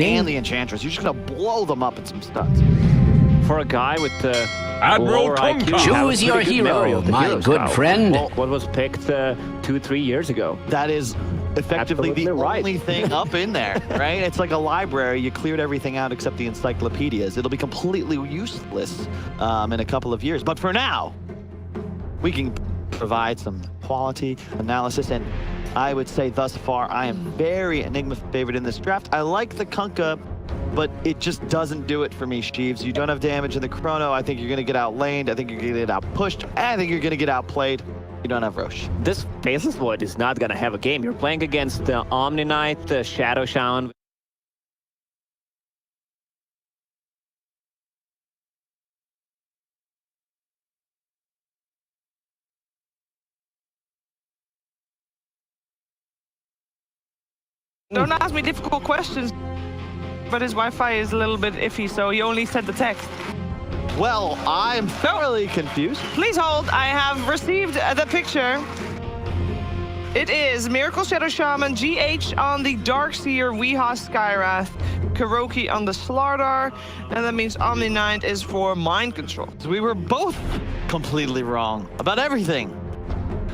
and the Enchantress. You're just gonna blow them up in some stuns. For a guy with Admiral lower IQ, Choose your hero, my good friend. What was picked 2-3 years ago. That is effectively the Absolutely right. only thing up in there, right? It's like a library. You cleared everything out except the encyclopedias. It'll be completely useless in a couple of years. But for now, we can provide some quality analysis. And I would say thus far, I am very Enigma favorite in this draft. I like the Kunkka, but it just doesn't do it for me, Sheaves. You don't have damage in the Chrono. I think you're going to get outlaned. I think you're going to get outpushed. And I think you're going to get outplayed. You don't have Roche. This Faceless Void is not going to have a game. You're playing against the Omni Knight, the Shadow Shaman. Don't ask me difficult questions, but his Wi-Fi is a little bit iffy, so he only sent the text. Well, I'm thoroughly confused. Please hold, I have received the picture. It is Miracle Shadow Shaman, GH on the Darkseer, Weehaw Skyrath, Kuroki on the Slardar, and that means Omni Knight is for Mind Control. So we were both completely wrong about everything.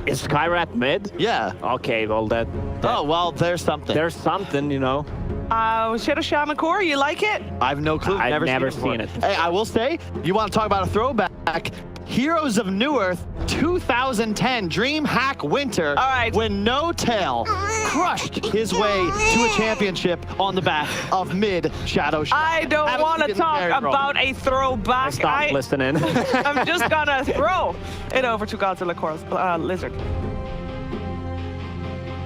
Is Skyrath mid? Yeah. Okay, well that Oh, well, there's something. there's something, you know. Shadow Shaman Core, you like it? I have no clue. I've never seen seen it. Hey, I will say, you want to talk about a throwback? Heroes of Newerth 2010 DreamHack Winter. All right. When No Tail crushed his way to a championship on the back of mid Shadow Shaman. I don't want to talk about a throwback. Stop listening. I'm just gonna throw it over to Godzilla Core's Lizard.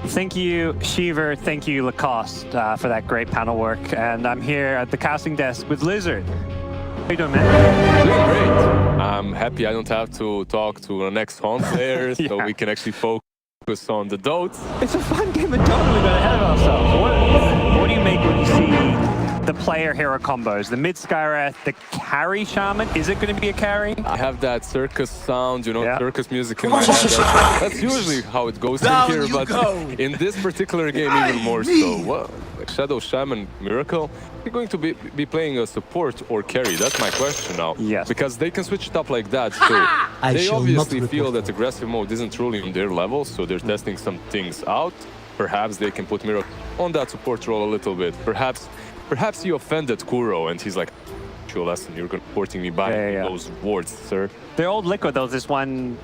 Thank you, Shiver. Thank you, Lacoste, for that great panel work. And I'm here at the casting desk with Lizard. How you doing, man? Doing great. I'm happy I don't have to talk to the next Haunt player, so we can actually focus on the dotes. It's a fun game of Dota. We got ahead of ourselves. What do you make when you see the player hero combos? The mid Skyrath, the carry shaman. Is it going to be a carry? I have that circus sound, you know, Yeah. circus music in my head. That's usually how it goes in here, but in this particular game, even more so. Well, like Shadow Shaman Miracle, you're going to be playing a support or carry? That's my question now. Yes. Because they can switch it up like that, so they obviously feel that aggressive mode isn't truly on their level, so they're testing some things out. Perhaps they can put Miracle on that support role a little bit. Perhaps you offended Kuro and he's like, your lesson, you're supporting me by those words, sir. The old Liquid, there was this one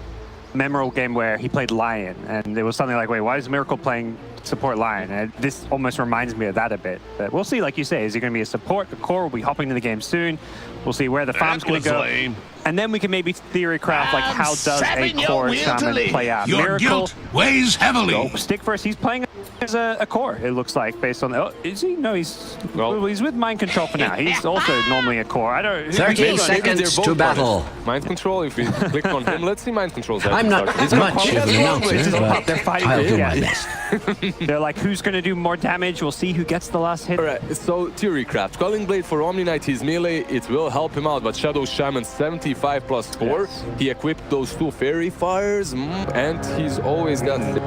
memorable game where he played Lion, and it was something like, wait, why is Miracle playing support Lion? And this almost reminds me of that a bit. But we'll see, like you say, is he going to be a support? The core will be hopping into the game soon. We'll see where the farm's going to go. Lame. And then we can maybe theory craft, like, how does a core shaman play out? Your Miracle, guilt weighs heavily. go stick first. He's playing as a core, it looks like, based on the... Oh, is he? No, he's with mind control for now. He's also normally a core. I don't... 30 seconds to battle. Mind control, if we click on him, let's see mind controls. I'm not much of an announcer, but They're fighting I'll do yeah. my best. They're like, who's going to do more damage? We'll see who gets the last hit. Alright, so Theory Craft. Calling Blade for Omni Knight, he's melee, it will help him out, but Shadow Shaman 75 plus 4. Yes. He equipped those 2 Fairy Fires, and he's always got the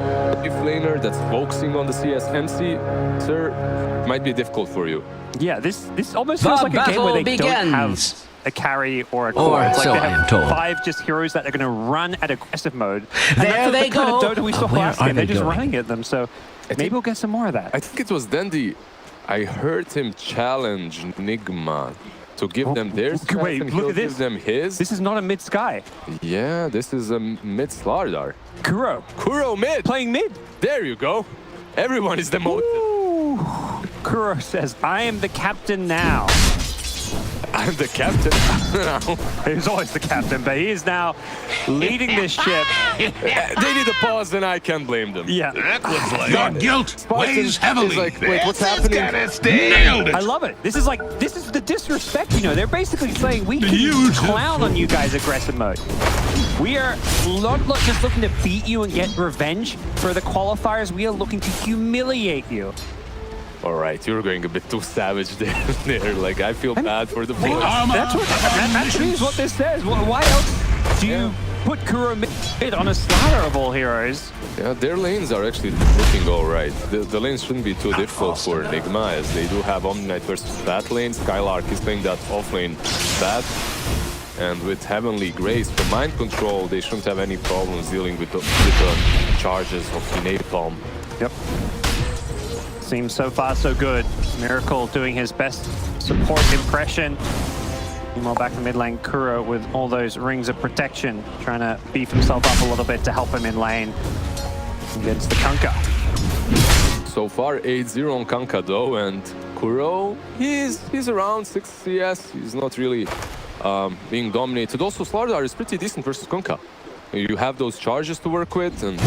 flamer that's focusing on the CSMC. Sir, it might be difficult for you. Yeah, this almost feels like a game where they don't have a carry or a core. It's like so they I am have told. 5 just heroes that are going to run at aggressive mode. And There that's they the kind go. of Dota we saw Where last are game. They're they just going? running at them, so maybe we'll get some more of that. I think it was Dandy. I heard him challenge Nigma to give them their stuff, wait, and look he'll at this. give them his. This is not a mid-sky. Yeah, this is a mid Slardar. Kuro mid! playing mid. There you go. Everyone is demoted. Ooh. Kuro says, I am the captain now. I'm the captain. He was always the captain, but he is now leading this ship. They need a pause, and I can't blame them. Yeah. Your guilt weighs heavily. He's like, wait, what's happening? Nailed it. I love it. This is the disrespect, you know. They're basically saying we can clown on you guys aggressive mode. We are not just looking to beat you and get revenge for the qualifiers. We are looking to humiliate you. All right, you're going a bit too savage there. Like, I feel bad for the boys. That's what that is what this says. Why else do you put Kuro mid? shit on a Slayer of all heroes. Yeah, their lanes are actually looking all right. The lanes shouldn't be too difficult for Nigma, as they do have Omni Knight versus that lane. Skylark is playing that off lane bad. And with Heavenly Grace for mind control, they shouldn't have any problems dealing with the charges of the Napalm. Yep. Seems so far so good. Miracle doing his best support impression. Meanwhile, back in mid lane, Kuro with all those rings of protection, trying to beef himself up a little bit to help him in lane against the Kunkka. So far, 8-0 on Kunkka though, and Kuro, he's around 6 CS. He's not really being dominated. Also, Slardar is pretty decent versus Kunkka. You have those charges to work with, and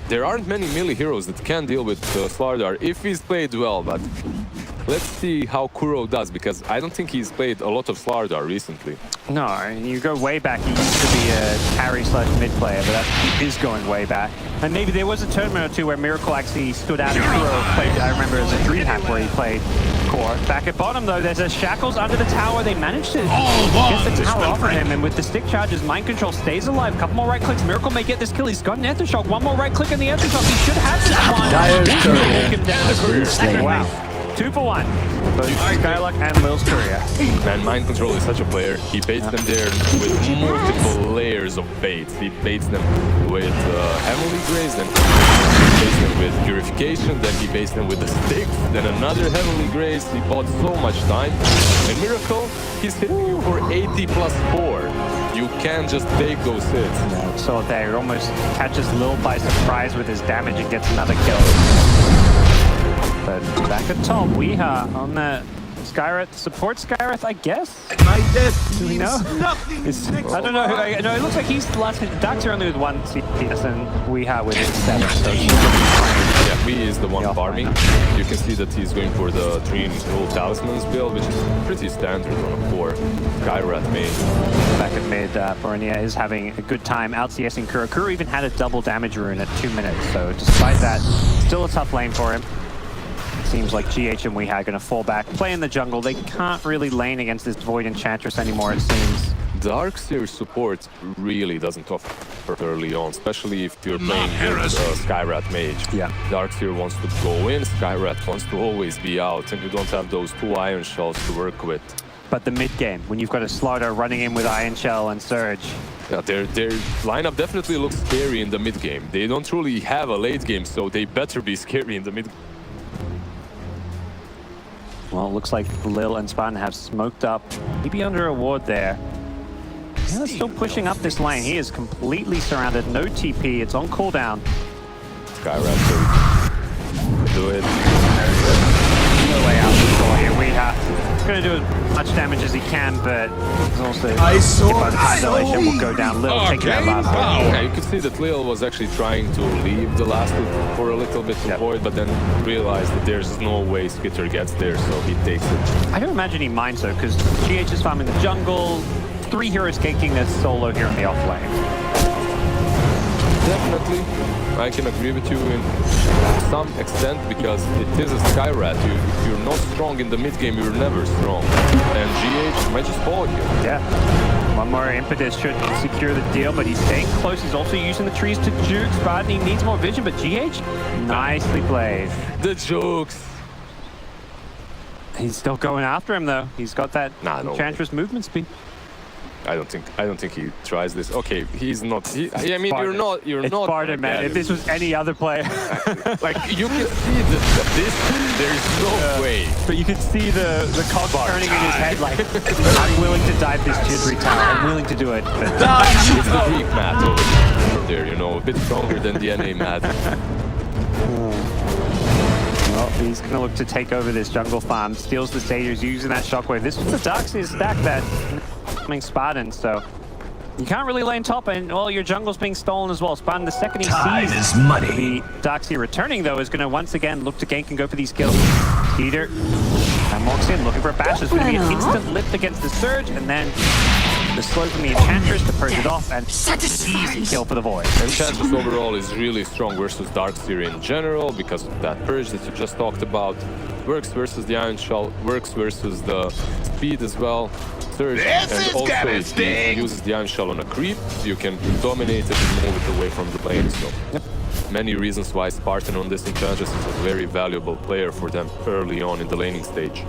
there aren't many melee heroes that can deal with Slardar if he's played well, but let's see how Kuro does, because I don't think he's played a lot of Slardar recently. No, you go way back, he used to be a carry/mid player, but that is going way back. And maybe there was a tournament or two where Miracle actually stood out and Kuro played, I remember as a DreamHack where he played core. Back at bottom though, there's a Shackles under the tower. They managed to get the tower off of him, and with the stick charges, Mind Control stays alive. Couple more right clicks, Miracle may get this kill. He's got an Ethershock. One more right click on the Ethershock. He should have this one. Dire's Take him turret. down. Wow. 2 for 1. Both Skylark and Lil's Courier. Man, Mind Control is such a player. He baits them there with multiple layers of baits. He baits them with Heavenly Grace, then he baits them with Purification, then he baits them with the sticks, then another Heavenly Grace. He bought so much time. And Miracle, he's hitting you for 80 plus 4. You can't just take those hits. So there, he almost catches Lil by surprise with his damage and gets another kill. But back at top, Weeha on the Skywrath, support Skywrath, I guess? Do we know? I don't know. No, it looks like he's the last. Dark's only with 1 CS and Weeha with 7. So yeah, Wee is the one farming. You can see that he's going for the Dream Dual Talismans build, which is pretty standard on a core Skywrath main. Back at mid, Boronia is having a good time out CSing Kuro. Kuro even had a double damage rune at 2 minutes, so despite that, still a tough lane for him. Seems like GH and Weeha are going to fall back, play in the jungle. They can't really lane against this Void Enchantress anymore, it seems. Darkseer support really doesn't offer early on, especially if you're playing with Skywrath Mage. Yeah. Darkseer wants to go in, Skywrath wants to always be out, and you don't have those 2 Iron Shells to work with. But the mid game, when you've got a Slardar running in with Iron Shell and Surge. Yeah, their lineup definitely looks scary in the mid game. They don't really have a late game, so they better be scary in the mid game. Well, it looks like Lil and Spartan have smoked up, maybe under a ward there. Yeah, still pushing up this lane. He is completely surrounded, no TP, it's on cooldown. Skywrath do it. No way out for you. Weeha going to do as much damage as he can, but he's also hit by the constellation, will go down. Lil taking that last one. Yeah, you could see that Lil was actually trying to leave the last loop for a little bit to avoid, but then realized that there's no way Skitter gets there, so he takes it. I don't imagine he minds though, because GH is farming the jungle, 3 heroes ganking this solo here in the off lane. Definitely, I can agree with you in some extent, because it is a Skywrath. If you're not strong in the mid game, you're never strong. And GH might just follow you. Yeah. One more impetus should secure the deal, but he's staying close. He's also using the trees to juke Spartan. He needs more vision, but GH, nicely played. The jokes. He's still going after him though. He's got that Enchantress movement speed. I don't think he tries this. Okay, he's not. I mean, Spartan. you're it's not. Spartan, man. If this was any other player, like you can see this. There's no way. But you can see the cogs turning in his head. Like, I'm willing to dive this jittery tower. I'm willing to do it. It's the Greek math over there, you know, a bit stronger than the NA math. Well, he's going to look to take over this jungle farm. Steals the Satyrs using that shockwave. This was the Darkseer stack that coming Spartan, so you can't really lane top, and well, your jungle's being stolen as well. Spartan, the second he sees the Darkseer returning, though, is going to once again look to gank and go for these kills. Peter and walks in looking for a bash. There's going to be an instant lift against the Surge, and then the slow from the Enchantress to purge it off, and easy kill for the Void. Enchantress overall is really strong versus Darkseer in general, because of that purge that you just talked about. Works versus the Iron Shell, works versus the speed as well. surge, This and is also gonna if he sting. uses the Iron Shell on a creep, you can dominate it and move it away from the lane. So many reasons why Spartan on this Enchantress is a very valuable player for them early on in the laning stage.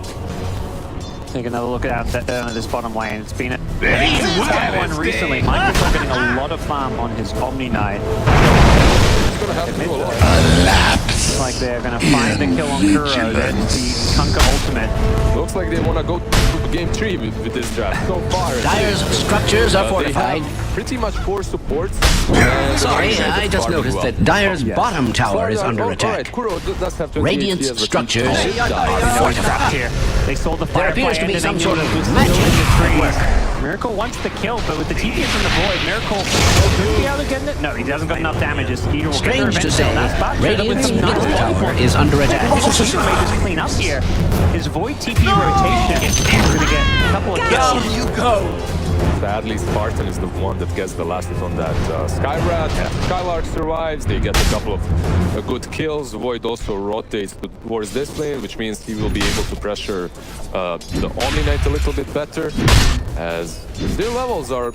Take another look at this bottom lane. It's been a This is fun gonna one recently. sting. Microsoft getting a lot of farm on his Omni Knight. It's gonna have to do a lot. It's like they're going to find the kill on Kuro. That's the Kunkka ultimate. Looks like they want to go to game 3 with this draft so far. Dire's structures are They fortified. have pretty much 4 supports. And Sorry, I just farming noticed well. that Dire's bottom tower is Slardar, under alright, attack. Kuro does have 28 Radiant's CS, but structures he did die. Trapped here. They saw the There Firefly appears to be end and some they sort knew of it was still magic in the trees. work. Miracle wants the kill, but with the TPS in the void, Miracle will be able to get it. No, he hasn't got enough damage. Skeeter will get the Strange to revenge say, on that spot. Radiant's With some middle nice tower points. is under attack. Skeeter may just clean up here. His void TP rotation is going to get a couple of kills. Sadly, Spartan is the one that gets the last hit on that. Skyrat, Skylark survives. They get a couple of good kills. Void also rotates towards this lane, which means he will be able to pressure the Omni Knight a little bit better, as their levels are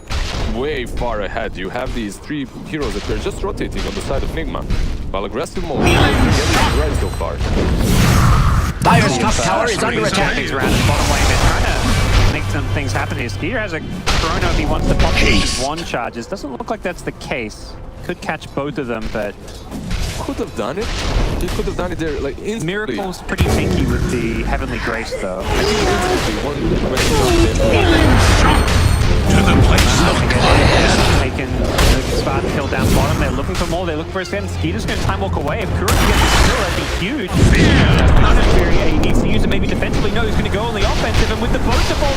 way far ahead. You have these 3 heroes that are just rotating on the side of Nigma, while aggressive mode is getting right so far. Dire's top tower is under attack. Things around his bottom lane. They're trying to make some things happen here. Skeeter has a Chrono if he wants to pop these one charges. Doesn't look like that's the case. Could catch both of them, but Could have done it. He could have done it there, like instantly. Miracle's pretty pinky with the Heavenly Grace, though. To the place of Taking the Spartan kill down bottom. They're looking for more. They're looking for a stand. Skeeter's going to time walk away. If Kuro can get this kill, that'd be huge. He needs to use it maybe defensively. No, he's going to go on the offensive. And with the both of all,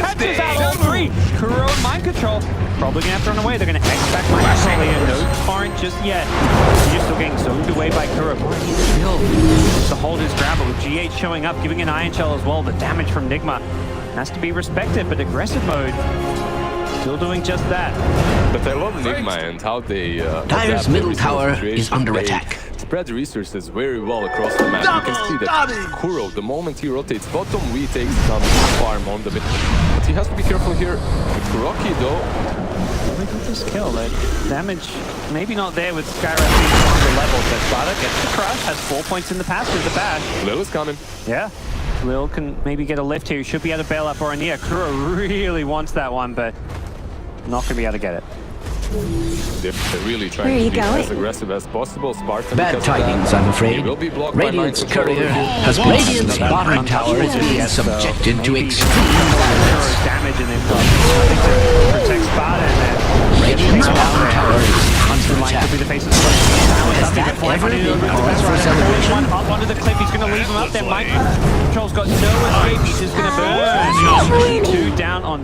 catches out all 3. Kuro and mind control. Probably going to have to run away. They're going to X-back mind control here. No torrent just yet. He's still getting zoned away by Kuro. But he's still to hold his grab. But with GH showing up, giving an Iron Shell as well. The damage from Nigma has to be respected, but aggressive mode still doing just that. But I love Nigma and how they Dire's middle tower is under They attack. Spread resources very well across the map. You can see that Kuro, the moment he rotates bottom, we take some farm on the mid. But he has to be careful here. With Kuroki though, We got this kill. That damage maybe not there with Skyrat being on the level, but Sparta gets the crush, has 4 points in the pass with the bash. Lil is coming. Yeah. Lil can maybe get a lift here. He should be able to bail up Orania. Kuro really wants that one, but not going to be able to get it. They're really Where are trying you to be going? as aggressive as possible. Spartan, Bad because of that, tidings, I'm afraid. he will be blocked by Radiant's mind control courier over here. has Radiant's bottom tower is being subjected to extreme violence. Kuro's damage, and they've got nothing to protect Sparta, and then Radiant's bottom tower is under Mike attack. will be the face of the play. Has that ever been cause for celebration? One up onto the cliff, he's going to leave him up there. Mike Control's got no escape, he's just going to burn. 2 down on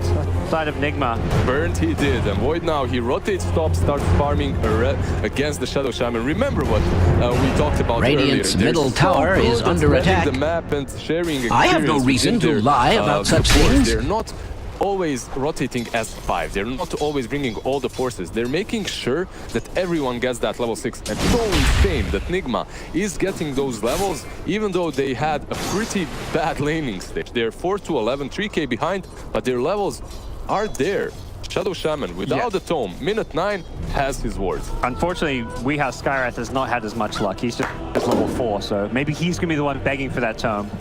side of Nigma. Burned he did, and Void now, he rotates top, starts farming against the Shadow Shaman. Remember what we talked about Radiant's earlier. middle They're tower so is good at under spreading attack. the map and sharing I have no experience reason within to their, lie about such support. things. They're not always rotating as 5. They're not always bringing all the forces. They're making sure that everyone gets that level 6. And it's so insane that Nigma is getting those levels, even though they had a pretty bad laning stage. They're 4-11, 3k behind, but their levels are there. Shadow Shaman, without the tome, minute 9, has his wards. Unfortunately, we have Skyrath has not had as much luck. He's just level 4, so maybe he's going to be the one begging for that tome.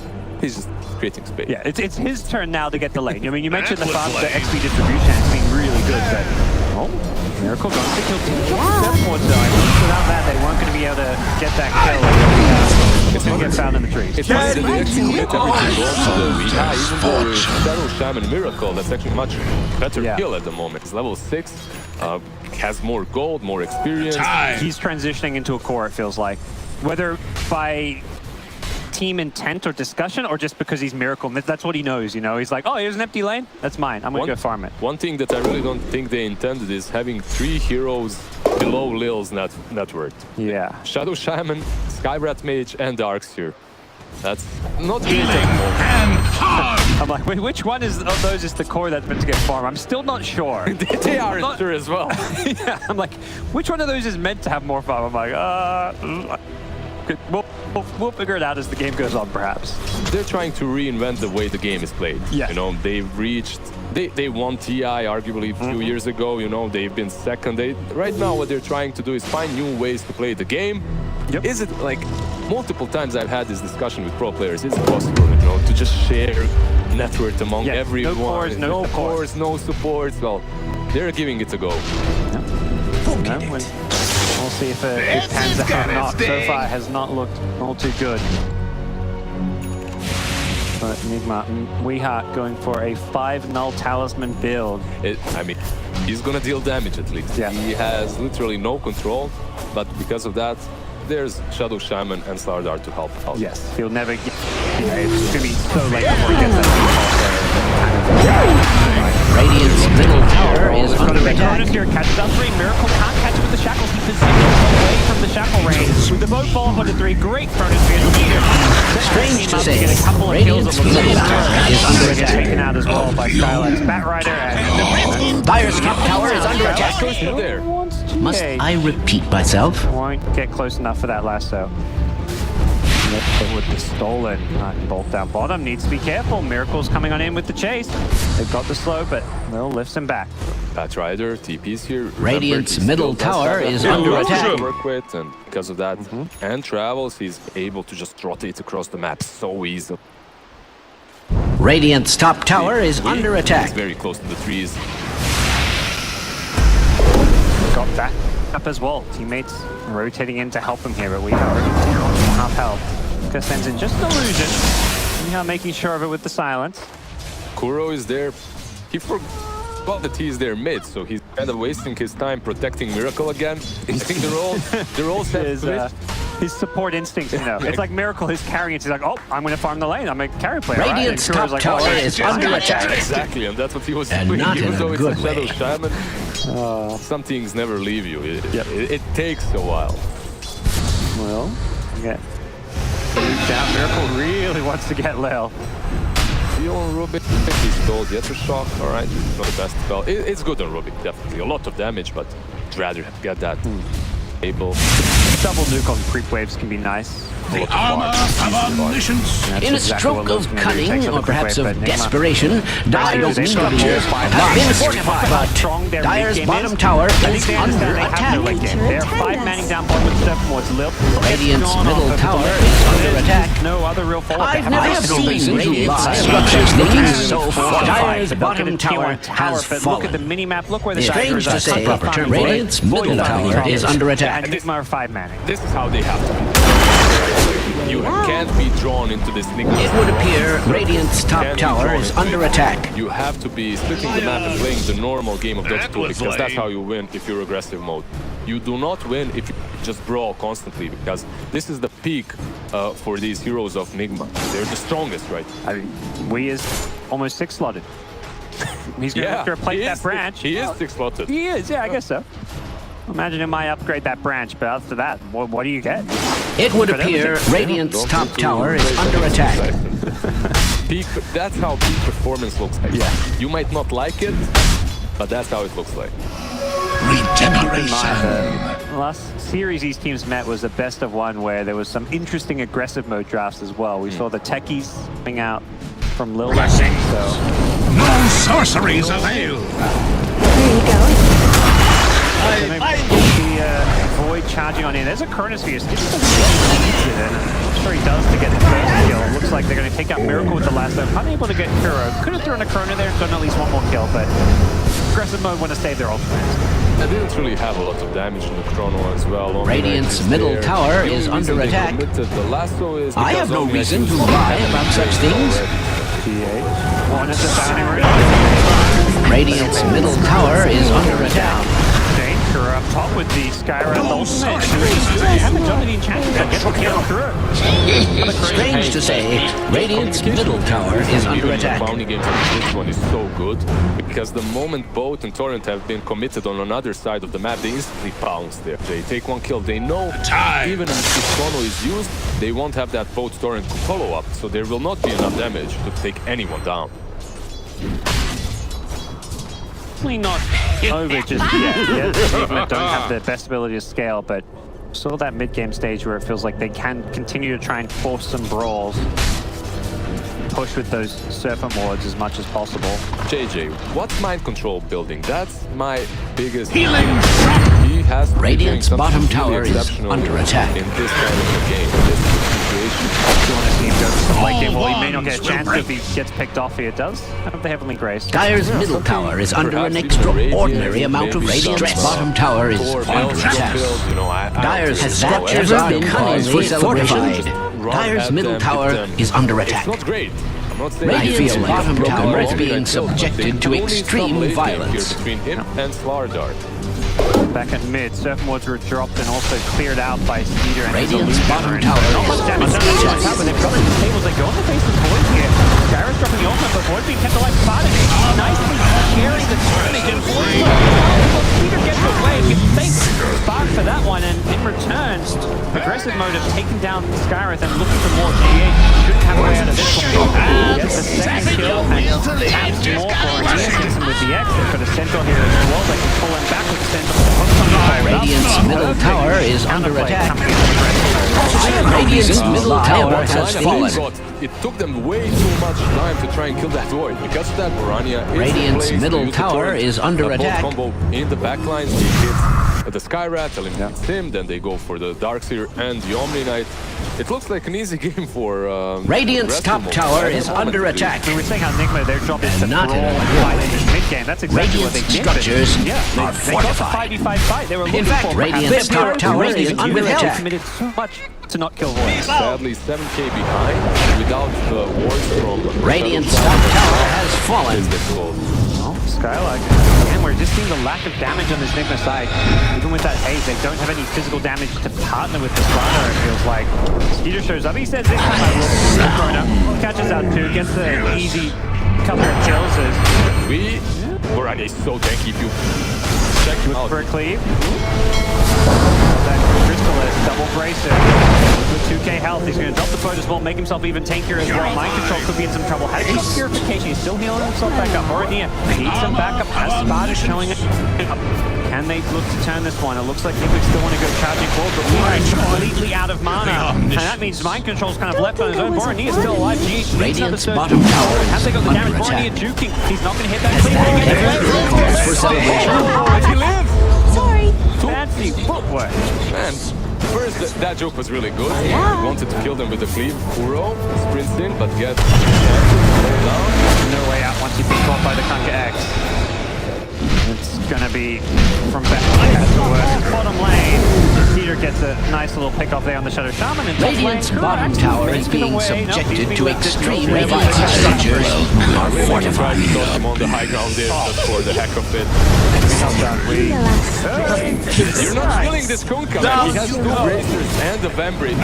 He's just creating space. Yeah, it's his turn now to get the lane. I mean, you mentioned the XP distribution has been really good, but Miracle going to kill 7 wards though. I think without that, they weren't going to be able to get that kill. It's going to get found in the trees. It's funny that they actually get everything going to the VI, even though with Shadow Shaman Miracle, that's actually much better kill at the moment. It's level 6, has more gold, more experience. He's transitioning into a core, it feels like. Whether by team intent or discussion, or just because he's Miracle. That's what he knows, you know? He's like, oh, here's an empty lane? That's mine. I'm going to go farm it. One thing that I really don't think they intended is having 3 heroes below Lil's net worth. Yeah. Shadow Shaman, Skyrat Mage, and Darkseer. That's not great at the moment. I'm like, wait, which one of those is the core that's meant to get farmed? I'm still not sure. They aren't sure as well. Yeah, I'm like, which one of those is meant to have more farm? I'm like, well, We'll figure it out as the game goes on, perhaps. They're trying to reinvent the way the game is played. Yeah. You know, they won TI arguably a few years ago. You know, they've been second. Right now, what they're trying to do is find new ways to play the game. Yep. Is it like multiple times I've had this discussion with pro players? Is it possible, you know, to just share network among Yeah, everyone? no cores, no support. cores, no support. Well, they're giving it a go. We'll see if it pans out or not. So far, it has not looked all too good. But Nigma, Weehat going for a 5-null talisman build. I mean, he's gonna deal damage at least. Yeah. He has literally no control, but because of that, there's Shadow Shaman and Slardar to help out. Yes, he'll never get. It's gonna be so late before he gets that. Radiant's middle tower is There's under gonna be attack. Cronus here, catches up 3. Miracle can't catch it with the shackles. He positions away from the shackle range. With the boat fall onto 3, great Cronus here. Strange to say, Get a couple of Radiant's kills middle tower is under Gets taken attack. out as well by Skylight's Batrider and Dire's top tower is under attack. Still there. Must I repeat myself? Won't get close enough for that lasso. With the stolen bolt down bottom, needs to be careful. Miracle's coming on in with the chase. They've got the slow, but Lil lifts him back. Batrider, TP's here. Radiant's Remember, he middle still does tower have is that under ability to attack. work with, and because of that, and travels, he's able to just rotate across the map so easily. Radiant's top tower is under He's attack. very close to the trees. Got that up as well. Teammates rotating in to help him here, but we are already down to half health. Luka sends in just an illusion. Anyhow, making sure of it with the silence. Kuro is there. He forgot that he's there mid, so he's kind of wasting his time protecting Miracle again. I think they're all set. His support instincts, you know. It's like Miracle, his carrying it. He's like, oh, I'm going to farm the lane. I'm a carry player. Radiant's right? And Kuro's top like, tower oh, is under attack. Exactly, and that's what he was And doing. not in Even a though it's good a Shadow way. Shaman, some things never leave you. It takes a while. Well, okay. Down, Miracle really wants to get Lil. Deal on Rubik, he's told Shock. Alright, not the best spell. It's good on Rubik, definitely. A lot of damage, but I'd rather get that able. Double nuke on creep waves can be nice. The armor of omniscience. That's In a exactly stroke what Lil's of gonna do. Takes cunning out or the perhaps creep of wave, but Nigma- desperation, Dire's They structures structure have been five fortified. strong there, Dire's late game bottom in. tower I think is they understand under they have to attack. late game. They're 5-manning down bottom with step towards Lil. Radiant's Gone middle off of tower the is left. under There's attack. No other real follow-up. I've They never have seen reason to Radiant's lie. structures looking so Dire's fortified. Bottom tower But has look at the fallen. mini-map. Look where the Strange Dagger is to at. say, Cut farming Radiant's void. middle Void farming tower is farming. under attack. And Nigma are 5-manning. This is how they have to be. You can't be drawn into this Nigma. It would appear Radiant's top Can't be tower drawn is into under it. attack. You have to be splitting the map and playing the normal game of Dota 2 was because that's lame. how you win if you're aggressive mode. You do not win if you just brawl constantly because this is the peak for these heroes of Nigma. They're the strongest, right? I mean, Wee is almost 6-slotted. He's going to have to replace that branch. He is 6-slotted. He is, yeah, I guess so. Imagine it might upgrade that branch, but after that, what do you get? It would But appear everything- Radiant's Don't top need to tower is raise under that attack. That's how peak performance looks like. Yeah. You might not like it, but that's how it looks like. Regeneration. Last series these teams met was the best of one where there was some interesting aggressive mode drafts as well. We saw the techies coming out from Lil. Blessings. So No sorceries avail. the Void charging on in. There's a Cronus Fierce. I'm sure he does to get the first kill. Looks like they're going to take out Miracle with the lasso. Unable to get Kuro. Could have thrown a Chrono there and done at least one more kill, but aggressive mode want to save their ultimate. They didn't really have a lot of damage in the Chrono as well. Radiant's middle tower is under attack. The lasso is I have no because reason to Omnius lie uses about such things. One is the bounty room. Radiant's middle tower is under attack. Kuro up top with the Skyrim ultimate. They haven't done any enchanting. Get the kill through. Strange to say, Radiant's middle tower is under Even attack. The bounty games on this one is so good because the moment Boat and Torrent have been committed on another side of the map, they instantly pounce there. They take one kill. They know even if Chrono is used, they won't have that Boat Torrent follow-up, so there will not be enough damage to take anyone down. Definitely not over just yet. Yeah, Nigma don't have the best ability to scale, but Still that mid-game stage where it feels like they can continue to try and force some brawls. Push with those Surfer Mords as much as possible. JJ, what's mind control building? That's my biggest... Healing He has to be doing Radiant's something bottom really tower is exceptional under attack. in this kind of a game, in this situation. You want to see him go for some late game? Well, he may not All get a wands chance will if he gets picked off here. Does have the Heavenly Grace. Dire's middle tower is under an Perhaps even extraordinary Radiant, amount of maybe Radiant's some, bottom tower is or under Maelstrom attack. build, you know, I Dire's don't structures know. are Everything cunningly is fortified. run Dire's at middle them, tower hit them. is under It's attack. not great. I'm not saying I it's feel like bottom broken tower is already, being I feel, but they subjected to will need some extreme late game here violence. between him and Slardar. Back at mid, Surfer Mords were dropped and also cleared out by Skeeter and his Radiant's Illusion. bottom And tower not much is damage under on attack. top, but they've got the tables. They go on the face of Void here. Garrett's dropping the ultimate, but Void's being kept alive. Spartan nicely sharing the damage, and Skeeter gets away. You think Spark for that one, and in return, aggressive mode of taking down Skyreth and looking for more GH. Shouldn't have a way out of this one. Gets the second kill and taps more for him. Hits him with the X. They've got a Centaur here as well. They can pull him back with the Centaur. Radiant's middle tower is under attack. Radiant's middle tower has fallen. It took them way too much time to try and kill that Void. Because of that, Morania is Radiant's in place. middle They use the tower torrent, is under bolt attack. combo in the backlines. He hits the Skyrat, eliminates him. Then they go for the Darkseer and the Omni Knight. It looks like an easy game for... Radiant's top Rescue tower mode. is under attack. We were saying how Nigma, their job is to Not brawl in a and good fight way. in this mid-game. That's exactly what they Radiant's did. structures Yeah, are they got the fortified. 5v5 fight they were looking In fact, for. Radiant's top tower is under attack. Committed so much to not kill Void. Sadly, 7k behind without the wards from... Radiant's top tower has fallen. Is difficult. Well, Skylark, again, we're just seeing the lack of damage on this Nigma side. Even with that haze, they don't have any physical damage to partner with the Slardar, it feels like. Skeeter shows up, he says this time I will. Corona catches out two, gets the easy couple of kills as Morania is so tanky if you check him out. for a cleave. That Crystallis double bracer with 2k health. He's going to drop the boat as well, make himself even tankier as well. Mind control could be in some trouble. Has some purification. He's still healing himself back up. Morania needs some backup. Has Sparta showing up. Can they look to turn this one? It looks like Nigma still want to go charging forward, but we are completely out of mana. And that means mind control's kind of left on his own. Morania is still alive. GH needs another Radiant's surge. bottom tower Have they got the is damage? under Morania attack. juking. He's not going to hit that As cleave. that heavy calls for celebration. Did he live? Fancy footwork. Man, first that joke was really good. He wanted to kill them with the cleave. Kuro sprints in, but gets down. No way out once you've been caught by the Conquer X. It's gonna be from back to work. Bottom lane. Cedar gets a nice little pick off there on the Shadow Shaman. And top Radiant's lane, bottom Kuro tower actually is making being away. Nope, he's subjected been to left extreme to Radiant's structures are I really tried fortified. to dodge him on the high ground there just for the heck of it. You're not killing this Kunkka, man. He has two bracers and a Vambrace.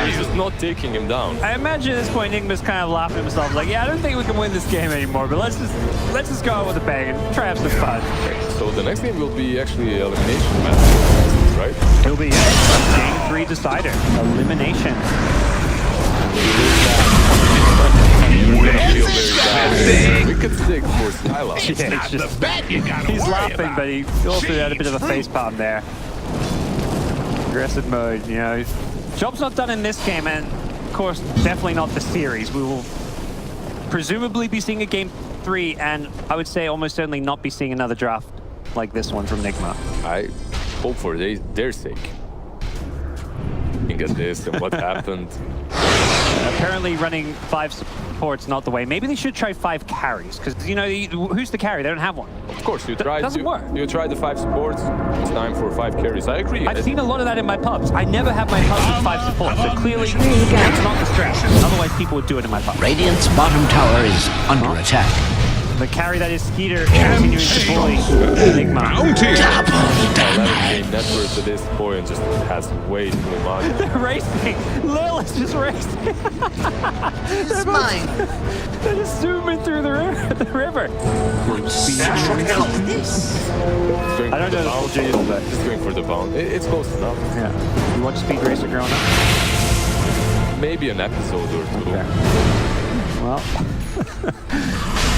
He's just not taking him down. I imagine at this point Nigma's kind of laughing at himself, like, yeah, I don't think we can win this game anymore, but let's just go out with a bang and try have some fun. So the next game will be actually elimination match, right? He'll be game 3 decider. Elimination. You're gonna feel very bad. We could stick for Skylar. Yeah, it's just, bet you gotta he's worry laughing, about. but he also had a bit of a face palm there. Aggressive mode, you know. Job's not done in this game, and of course, definitely not the series. We will presumably be seeing a game 3, and I would say almost certainly not be seeing another draft like this one from Nigma. I hope for their sake. Looking at this and what happened. Apparently running 5 supports not the way. Maybe they should try 5 carries, because, you know, who's the carry? They don't have one. Of course, you tried doesn't work. You tried the 5 supports. It's time for 5 carries. I agree. I've seen a lot of that in my pubs. I never have my pubs with 5 supports, so clearly that's not the strategy. Otherwise, people would do it in my pub. Radiant's bottom tower is under attack. The carry that is Skeeter continuing to bully Nigma. 11k net worth at this point just has way too much. They're racing. Lil is just racing. It's mine. They're just zooming through the river. I don't know the full detail, but Just going for the bound. It's close enough. yeah. You watch Speed Racer growing up? Maybe an episode or two. Okay. Well,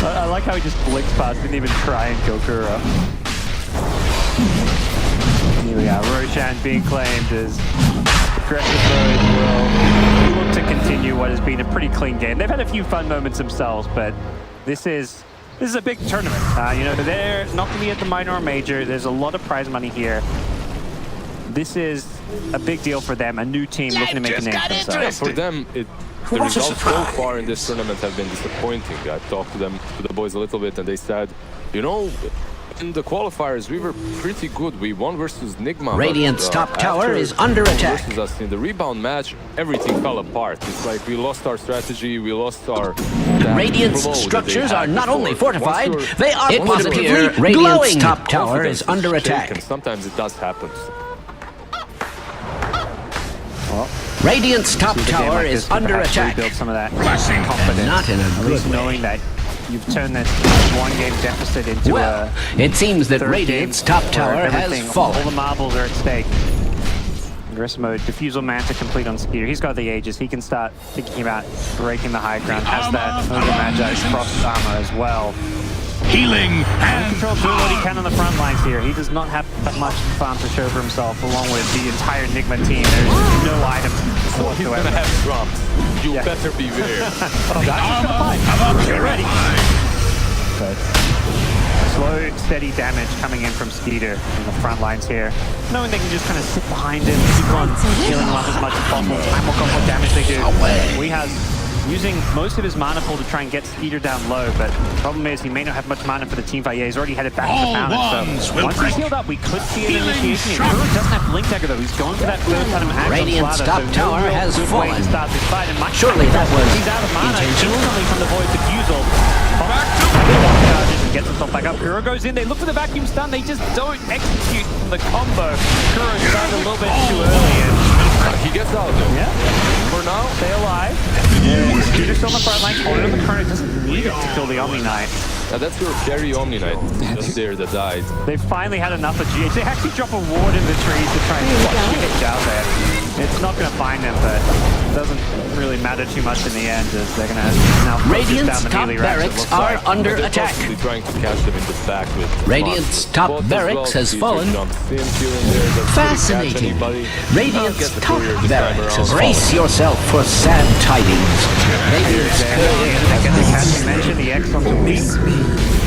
I like how he just blinks past, didn't even try and kill Kuro. Here we are. Roshan being claimed as aggressive mode will look to continue what has been a pretty clean game. They've had a few fun moments themselves, but this is a big tournament. You know, they're not going to be at the minor or major. There's a lot of prize money here. This is a big deal for them, a new team looking to make a name for themselves. For them, the results so far in this tournament have been disappointing. I talked to the boys a little bit, and they said, you know, in the qualifiers, we were pretty good. We won versus Nigma. Radiant's top tower is under attack. Versus us in the rebound match, everything fell apart. It's like we lost our strategy, we lost our... Radiant's structures are not only fortified, they are positively Radiant's glowing. Top tower is under attack. And sometimes it does happen. Radiant's top tower is under attack. Rebuild some of that confidence. Not in a good way. Knowing that you've turned this one-game deficit into it seems that Radiant's top tower has fallen. All the marbles are at stake. Aggressive mode, Diffusal Manta complete on Skeeter. He's got the Aegis. He can start thinking about breaking the high ground. Has that Ogre Magi's Frost armor as well. Healing and Control doing what he can on the front lines here. He does not have that much farm to show for himself, along with the entire Nigma team. There's no items whatsoever. He's gonna have drums. You better beware. Get ready. But slow, steady damage coming in from Skeeter in the front lines here. Knowing they can just kind of sit behind him, keep on healing him up as much as possible. Time will come what damage they do. We have using most of his mana pool to try and get Skeeter down low, but the problem is he may not have much mana for the team fight. Yeah, he's already headed back to the fountain, so once he's healed up, we could see an initiation. Kuro doesn't have Blink Dagger though. He's going for that first time axe on Radiant's Slaughter, top tower has fallen. To start this fight, and Surely that was he's out of mana. Instantly from the Void Diffusal. Gets himself back up. Kuro goes in. They look for the vacuum stun. They just don't execute the combo. Kuro started a little bit too early. And he gets out though. Yeah. For now, stay alive. Skeeter still on the front line. Holding the current. Doesn't need it to kill the Omni Knight. Now that's your carry Omni Knight just there that died. They finally had enough of GH. They actually drop a ward in the trees to try and flush GH out there. It's not going to find him, but it doesn't really matter too much in the end, as they're going to now Radiant's top barracks are under attack. Trying to catch them in the back with Radiant's top barracks has fallen. Fascinating. Radiant's top barracks. Brace yourself for sad tidings. Radiant's as you mentioned, the X on the lead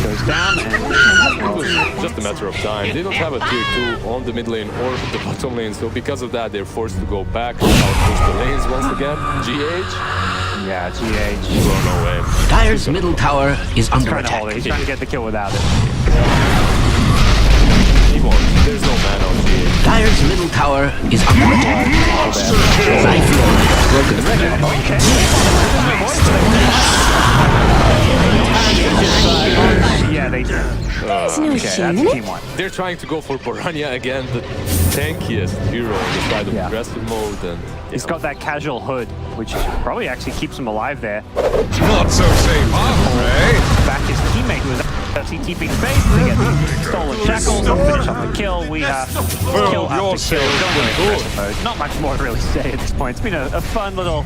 goes down, and just a matter of time. They don't have a tier 2 on the mid lane or the bottom lane, so because of that, they're forced to go back, push the lanes once again. GH? Yeah, GH. Run away. Dire's middle tower is under attack. He's trying to get the kill without it. He won't. There's no man on GH. Dire's middle tower is under attack. I feel like a broken record. Yeah, they do. There's no shame in it. They're trying to go for Boranya again, the tankiest hero on the side of aggressive mode. And he's got that casual hood, which probably actually keeps him alive there. not so safe, huh? Back his teammate who was actually keeping space to get the stolen shackles and finish off the kill. We have kill after kill. Not much more to really say at this point. It's been a fun little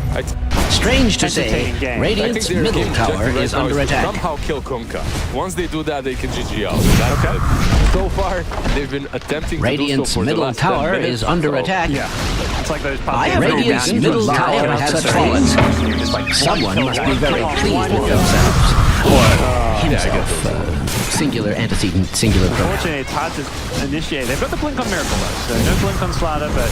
strange to say, Radiant's middle tower is under attack. Somehow kill Kunkka. Once they do that, they can GG out. That's it. So far, they've been attempting Radiant's to do so for middle the last tower 10 minutes, is under attack. Yeah, it's like those Radiant's middle tower has fallen. Someone must be very pleased with themselves. Or himself. Singular antecedent, singular pronoun. Unfortunately, it's hard to initiate. They've got the blink on Miracle though, so no blink on Slaughter, but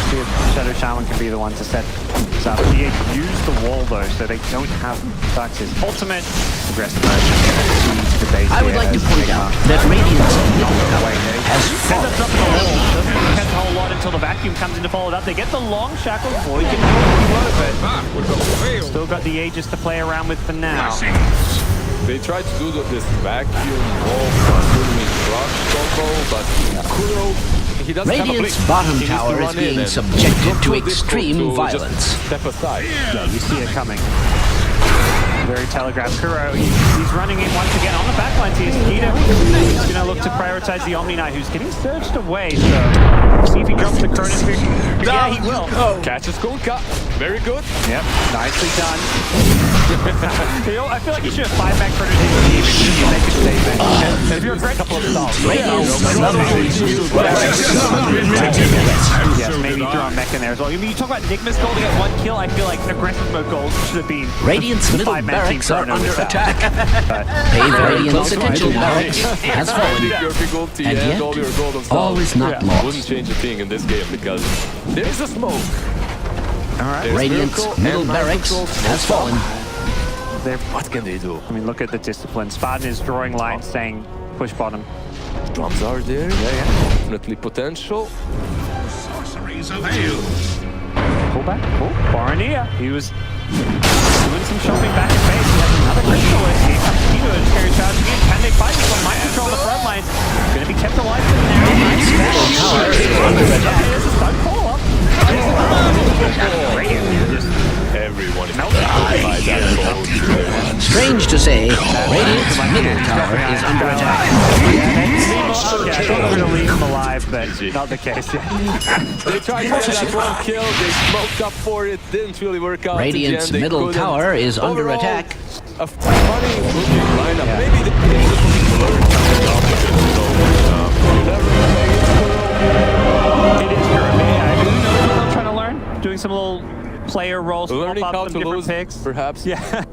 see if Shadow Shaman can be the one to set this up. He used the wall though, so they don't have Dark's ultimate. Aggressive motion. I would like to point out that Radiant's middle tower has Ends up fallen. dropping the wall. Doesn't catch a whole lot until the vacuum comes in to follow it up. They get the long shackles before he can do it. Still got the Aegis to play around with for now. They tried to do this vacuum wall swimming rush combo, but Kuro, he doesn't Radiant's have a blink. bottom He needs to tower is run in being and subjected to go extreme difficult to violence. just step aside. Yeah, you see it coming. Very telegraphed. Kuro, he's running in once again on the backlines here. Skeeter, he's going to look to prioritize the Omni Knight, who's getting surged away, so see if he drops the Chronosphere. Yeah, he will. Catches Kunkka. Very good. Yep, nicely done. You know, I feel like you should have 5 back for the team and just make a statement. And if you're a great couple of stalls. Yes, maybe throw a mech in there as well. I mean, you talk about Nigma's goal to get 1 kill. I feel like aggressive mode goals should have been Radiant's the middle 5-man team barracks are throwing under over attack. But Pay very close attention. Barracks has fallen. Your difficulty And and yet, all your golden all stars is not lost. wouldn't change a thing in this game because there's a smoke. all right. There's Radiant's Miracle middle and barracks Miracle. has fallen. What can they do? I mean, look at the discipline. Spartan is drawing lines saying push bottom. Drums are there. Yeah. Definitely potential. Sorceries avail. Pull back. Oh, Barania. He was doing some shopping back in base. He has another crystal. He comes to his carry charge again. Can they fight this one? Mind control on the front line. Going to be kept alive for now. Nice Tower is under attack. There's a stun call up. Everyone is by that. Strange to say, Radiant's middle tower is under attack. Okay, I thought we were going to leave him alive, but not the case. They tried to get that 1 kill. They smoked up for it. Didn't really work out. Radiant's Again, they middle couldn't. tower is under Overall, attack. A funny looking lineup. Maybe the game just learned something off of it. So, never play it. It is true. I mean, you know what I'm trying to learn? Doing some little player roles, Learning swap up how some to different lose, picks. perhaps. Yeah.